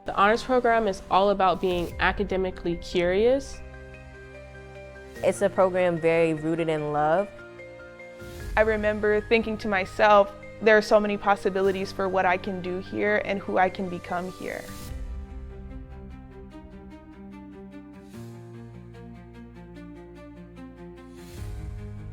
The honors program is all about being academically curious. It's a program very rooted in love. I remember thinking to myself, there are so many possibilities for what I can do here and who I can become here.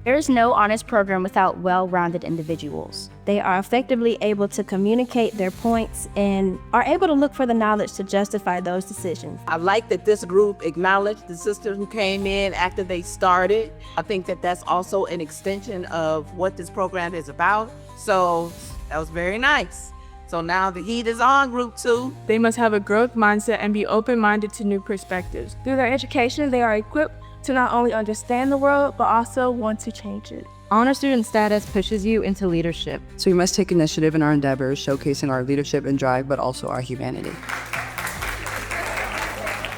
There is no honors program without well-rounded individuals. They are effectively able to communicate their points and are able to look for the knowledge to justify those decisions. I like that this group acknowledged the sisters who came in after they started. I think that that's also an extension of what this program is about. So that was very nice. So now the heat is on, group 2. They must have a growth mindset and be open-minded to new perspectives. Through their education, they are equipped to not only understand the world, but also want to change it. Honor student status pushes you into leadership. So we must take initiative in our endeavors, showcasing our leadership and drive, but also our humanity.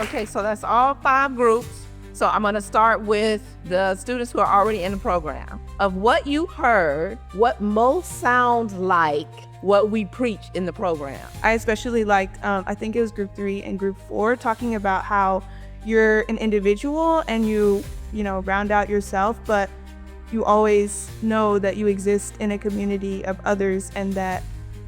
Okay, so that's all 5 groups. So I'm gonna start with the students who are already in the program. Of what you heard, what most sounds like what we preach in the program? I especially liked, I think it was group 3 and group 4, talking about how you're an individual and you round out yourself, but you always know that you exist in a community of others and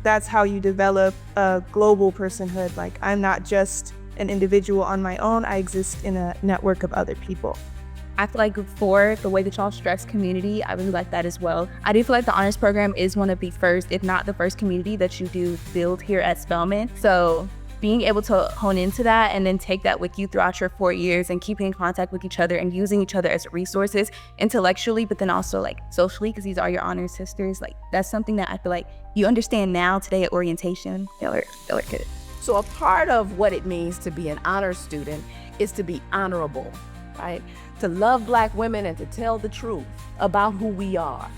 that's how you develop a global personhood. Like, I'm not just an individual on my own, I exist in a network of other people. I feel like group 4, the way that y'all stress community, I really like that as well. I do feel like the honors program is one of the first, if not the first community that you do build here at Spelman. So being able to hone into that and then take that with you throughout your 4 years and keeping in contact with each other and using each other as resources intellectually, but then also like socially, because these are your honor sisters. Like, that's something that I feel like you understand now today at orientation. Y'all are good. So a part of what it means to be an honor student is to be honorable, right? To love Black women and to tell the truth about who we are.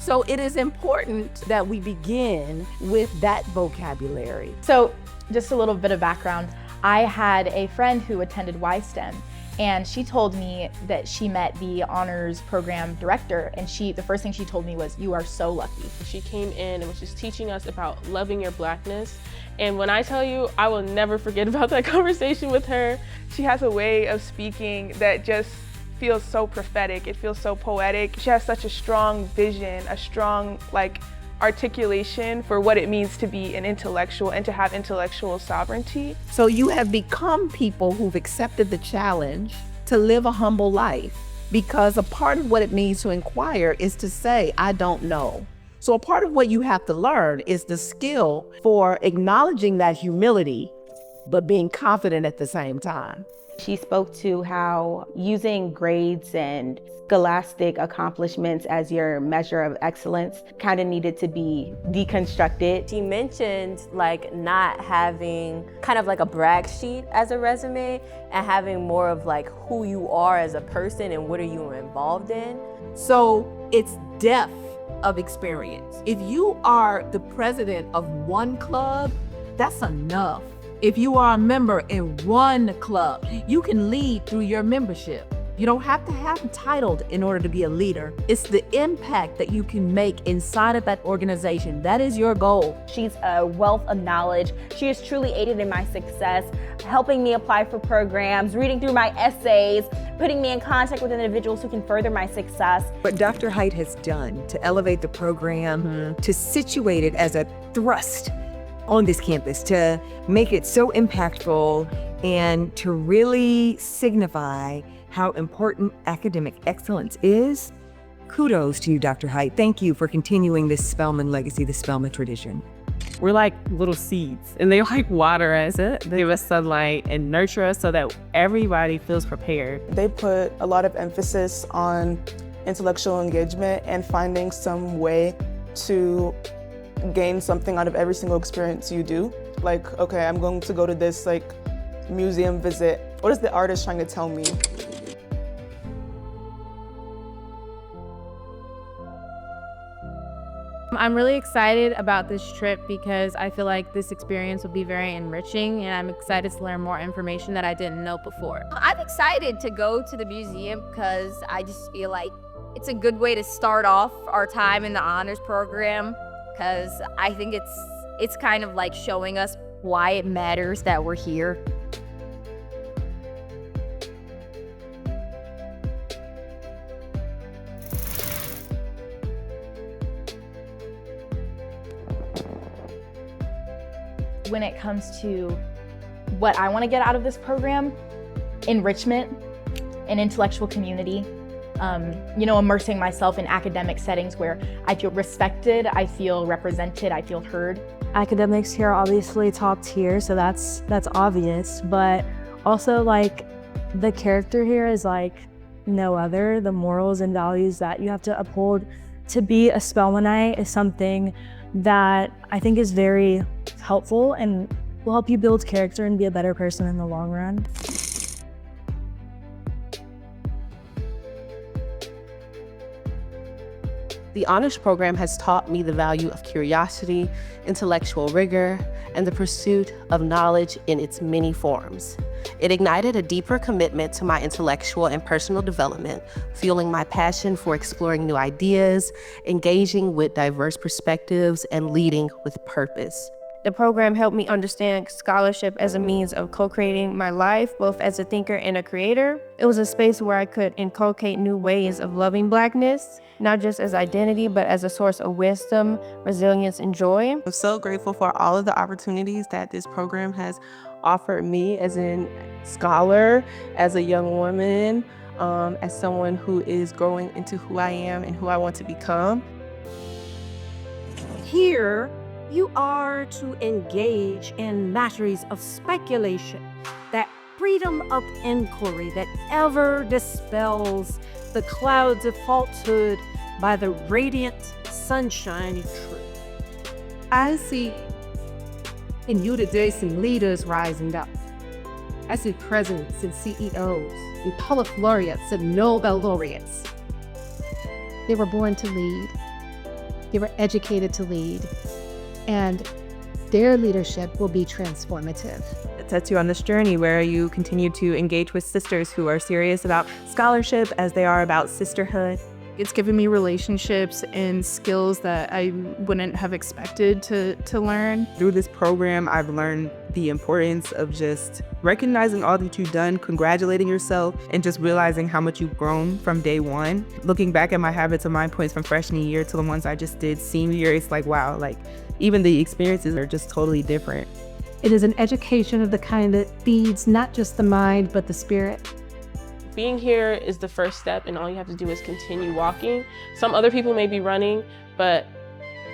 So it is important that we begin with that vocabulary. So just a little bit of background. I had a friend who attended YSTEM, and she told me that she met the honors program director, and the first thing she told me was, "You are so lucky." She came in and was just teaching us about loving your Blackness. And when I tell you, I will never forget about that conversation with her. She has a way of speaking that just feels so prophetic. It feels so poetic. She has such a strong vision, a strong articulation for what it means to be an intellectual and to have intellectual sovereignty. So you have become people who've accepted the challenge to live a humble life, because a part of what it means to inquire is to say, I don't know. So a part of what you have to learn is the skill for acknowledging that humility, but being confident at the same time. She spoke to how using grades and scholastic accomplishments as your measure of excellence kind of needed to be deconstructed. She mentioned like not having kind of like a brag sheet as a resume and having more of like who you are as a person and what are you involved in. So it's depth of experience. If you are the president of one club, that's enough. If you are a member in one club, you can lead through your membership. You don't have to have a title in order to be a leader. It's the impact that you can make inside of that organization. That is your goal. She's a wealth of knowledge. She has truly aided in my success, helping me apply for programs, reading through my essays, putting me in contact with individuals who can further my success. What Dr. Height has done to elevate the program, to situate it as a thrust on this campus, to make it so impactful and to really signify how important academic excellence is. Kudos to you, Dr. Height. Thank you for continuing this Spelman legacy, the Spelman tradition. We're like little seeds, and they like water us, they give us sunlight and nurture us so that everybody feels prepared. They put a lot of emphasis on intellectual engagement and finding some way to gain something out of every single experience you do. Like, okay, I'm going to go to this museum visit. What is the artist trying to tell me? I'm really excited about this trip because I feel like this experience will be very enriching, and I'm excited to learn more information that I didn't know before. I'm excited to go to the museum because I just feel like it's a good way to start off our time in the honors program, because I think it's kind of like showing us why it matters that we're here. When it comes to what I want to get out of this program, enrichment, an intellectual community, immersing myself in academic settings where I feel respected, I feel represented, I feel heard. Academics here are obviously top tier, so that's obvious, but also like the character here is like no other. The morals and values that you have to uphold to be a Spelmanite is something that I think is very helpful and will help you build character and be a better person in the long run. The honors program has taught me the value of curiosity, intellectual rigor, and the pursuit of knowledge in its many forms. It ignited a deeper commitment to my intellectual and personal development, fueling my passion for exploring new ideas, engaging with diverse perspectives, and leading with purpose. The program helped me understand scholarship as a means of co-creating my life, both as a thinker and a creator. It was a space where I could inculcate new ways of loving Blackness, not just as identity, but as a source of wisdom, resilience, and joy. I'm so grateful for all of the opportunities that this program has offered me as a scholar, as a young woman, as someone who is growing into who I am and who I want to become. Here, you are to engage in matters of speculation, that freedom of inquiry that ever dispels the clouds of falsehood by the radiant sunshine of truth. I see in you today some leaders rising up. I see presidents and CEOs and poet laureates and Nobel laureates. They were born to lead. They were educated to lead. And their leadership will be transformative. It sets you on this journey where you continue to engage with sisters who are serious about scholarship as they are about sisterhood. It's given me relationships and skills that I wouldn't have expected to learn. Through this program, I've learned the importance of just recognizing all that you've done, congratulating yourself, and just realizing how much you've grown from day one. Looking back at my habits and mind points from freshman year to the ones I just did senior year, it's like, wow, like even the experiences are just totally different. It is an education of the kind that feeds not just the mind, but the spirit. Being here is the first step, and all you have to do is continue walking. Some other people may be running, but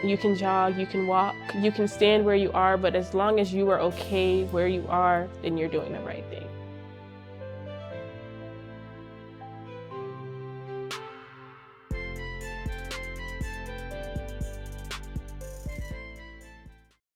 you can jog, you can walk, you can stand where you are, but as long as you are okay where you are, then you're doing the right thing.